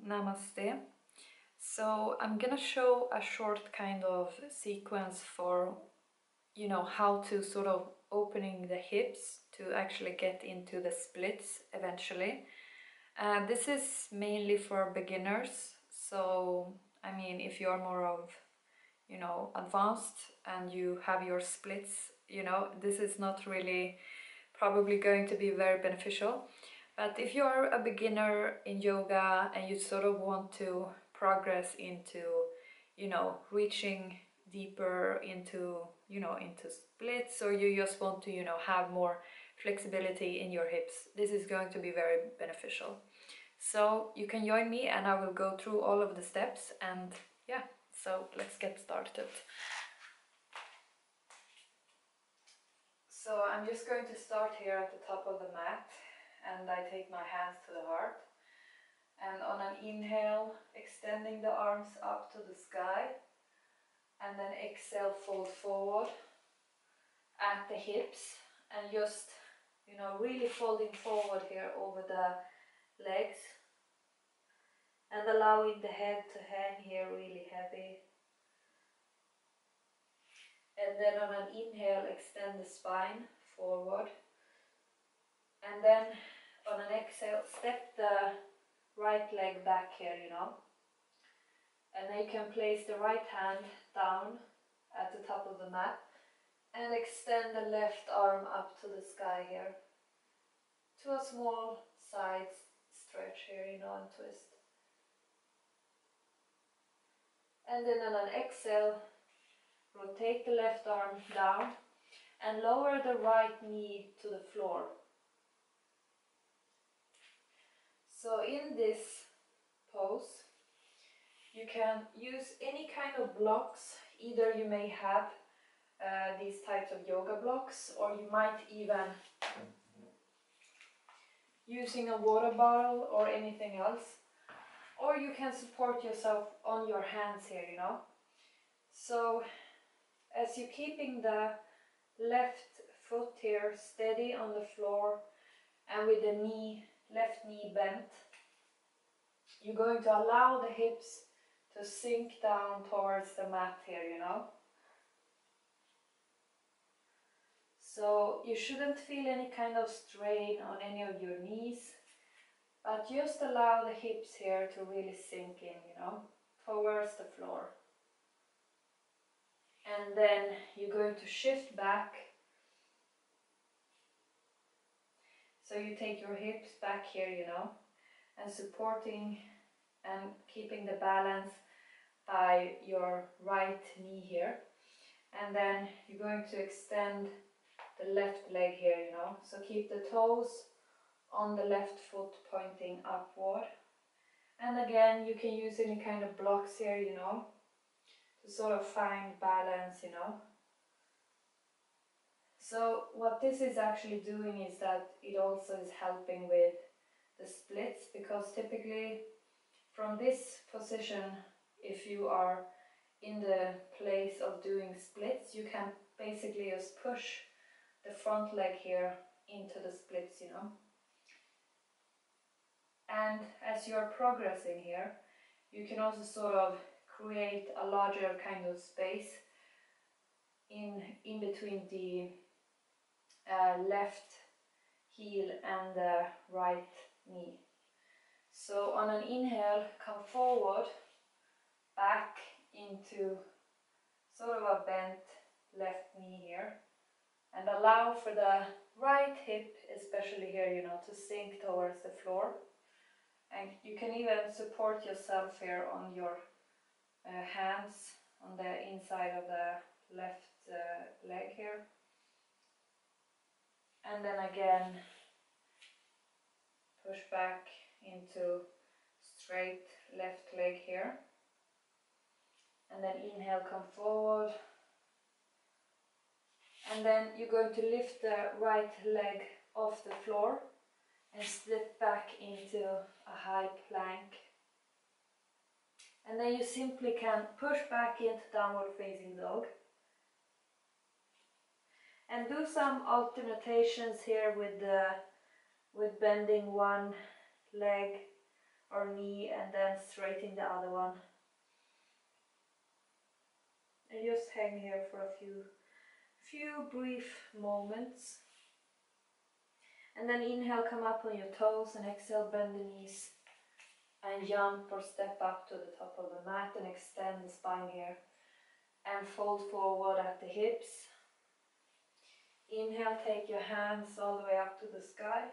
Namaste. So I'm gonna show a short kind of sequence for, how to sort of opening the hips to actually get into the splits eventually. This is mainly for beginners. So, I mean, if you're more of, advanced and you have your splits, this is not really probably going to be very beneficial. But if you're a beginner in yoga and you sort of want to progress into, reaching deeper into, into splits, or you just want to, have more flexibility in your hips, this is going to be very beneficial. So you can join me and I will go through all of the steps, and yeah, so let's get started. So I'm just going to start here at the top of the mat, and I take my hands to the heart, and on an inhale, extending the arms up to the sky, and then exhale, fold forward at the hips, and just, really folding forward here over the legs, and allowing the head to hang here really heavy. And then on an inhale, extend the spine forward, and then on an exhale, step the right leg back here, and then you can place the right hand down at the top of the mat and extend the left arm up to the sky here to a small side stretch here, and twist. And then on an exhale, rotate the left arm down and lower the right knee to the floor. So in this pose, you can use any kind of blocks. Either you may have these types of yoga blocks, or you might even using a water bottle or anything else, or you can support yourself on your hands here, So as you're keeping the left foot here steady on the floor and with the left knee bent, you're going to allow the hips to sink down towards the mat here, So you shouldn't feel any kind of strain on any of your knees, but just allow the hips here to really sink in, towards the floor. And then you're going to shift back. So you take your hips back here, and supporting and keeping the balance by your right knee here. And then you're going to extend the left leg here, So keep the toes on the left foot pointing upward. And again, you can use any kind of blocks here, to sort of find balance, So what this is actually doing is that it also is helping with the splits, because typically from this position, if you are in the place of doing splits, you can basically just push the front leg here into the splits, And as you're progressing here, you can also sort of create a larger kind of space in between the left heel and the right knee. So on an inhale, come forward, back into sort of a bent left knee here, and allow for the right hip, especially here, to sink towards the floor. And you can even support yourself here on your hands on the inside of the left leg here. And then again, push back into straight left leg here. And then inhale, come forward. And then you're going to lift the right leg off the floor and slip back into a high plank. And then you simply can push back into downward facing dog. And do some alternations here with bending one leg or knee, and then straighten the other one. And just hang here for a few brief moments. And then inhale, come up on your toes, and exhale, bend the knees and jump or step up to the top of the mat and extend the spine here and fold forward at the hips. Inhale, take your hands all the way up to the sky,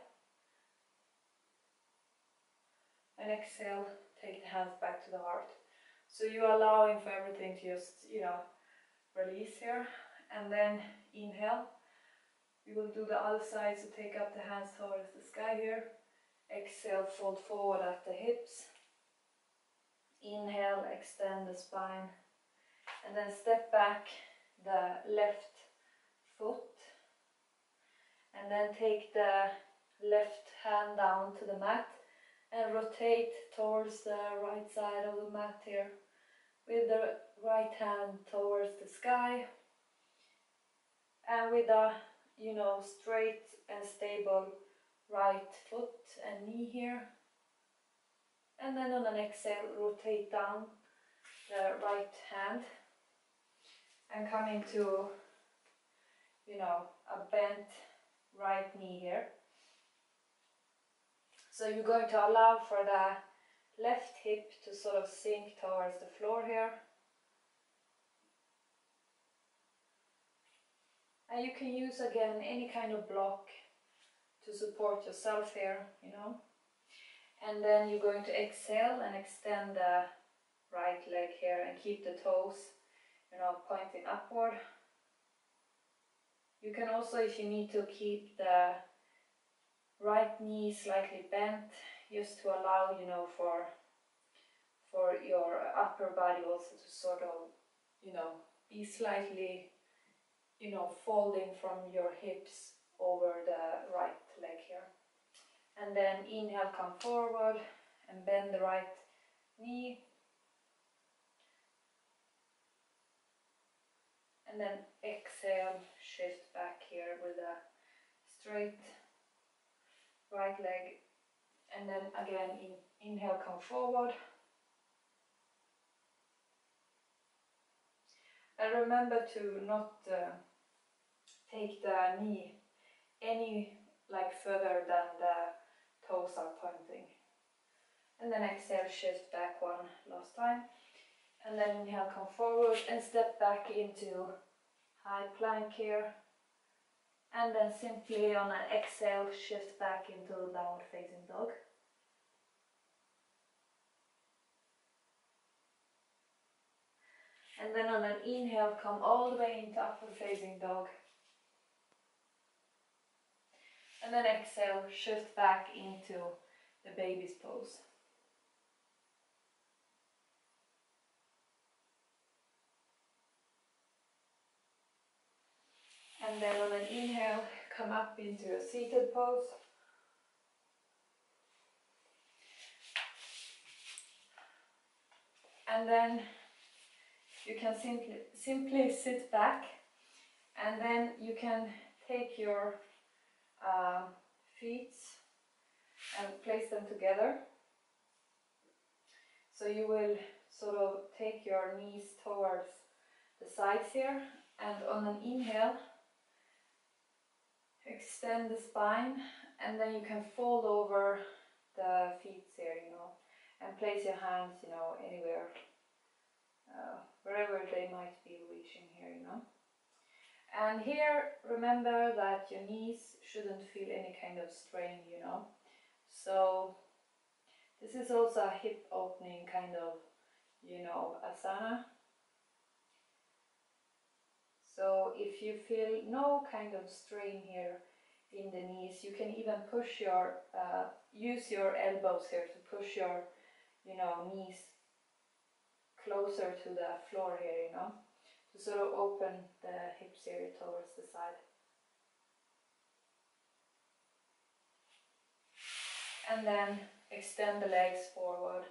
and exhale, take the hands back to the heart. So you're allowing for everything to just, release here. And then inhale, we will do the other side, so take up the hands towards the sky here. Exhale, fold forward at the hips. Inhale, extend the spine, and then step back the left foot, and then take the left hand down to the mat and rotate towards the right side of the mat here with the right hand towards the sky, and with a straight and stable right foot and knee here. And then on an exhale, rotate down the right hand and come into a bent right knee here. So you're going to allow for the left hip to sort of sink towards the floor here. And you can use again any kind of block to support yourself here, And then you're going to exhale and extend the right leg here and keep the toes, pointing upward. You can also, if you need to, keep the right knee slightly bent, just to allow, for your upper body also to sort of, be slightly, folding from your hips over the right leg here. And then inhale, come forward and bend the right knee. And then exhale, shift back here with a straight right leg. And then again, inhale, come forward. And remember to not take the knee any further than the toes are pointing. And then exhale, shift back one last time. And then inhale, come forward and step back into high plank here. And then simply on an exhale, shift back into downward facing dog. And then on an inhale, come all the way into upward facing dog. And then exhale, shift back into the baby's pose. And then on an inhale, come up into a seated pose. And then you can simply sit back, and then you can take your feet and place them together. So you will sort of take your knees towards the sides here, and on an inhale, extend the spine, and then you can fold over the feet here, and place your hands, anywhere, wherever they might be reaching here, And here, remember that your knees shouldn't feel any kind of strain, So this is also a hip opening kind of, asana. So if you feel no kind of strain here in the knees, you can even push use your elbows here to push your, knees closer to the floor here, to sort of open the hips here towards the side. And then extend the legs forward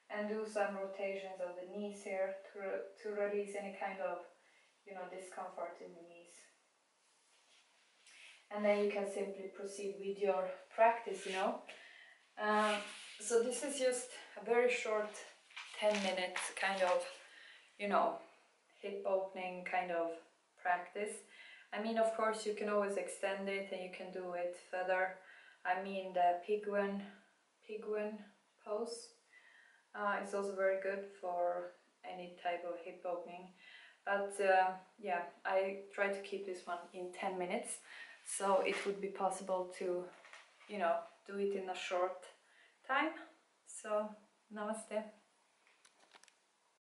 and do some rotations of the knees here to release any kind of, discomfort in the knees. And then you can simply proceed with your practice, So this is just a very short 10-minute kind of, you know, hip opening kind of practice. I mean, of course, you can always extend it and you can do it further. I mean, the penguin pose is also very good for any type of hip opening. But yeah, I try to keep this one in 10 minutes, so it would be possible to, you know, do it in a short time. So, namaste.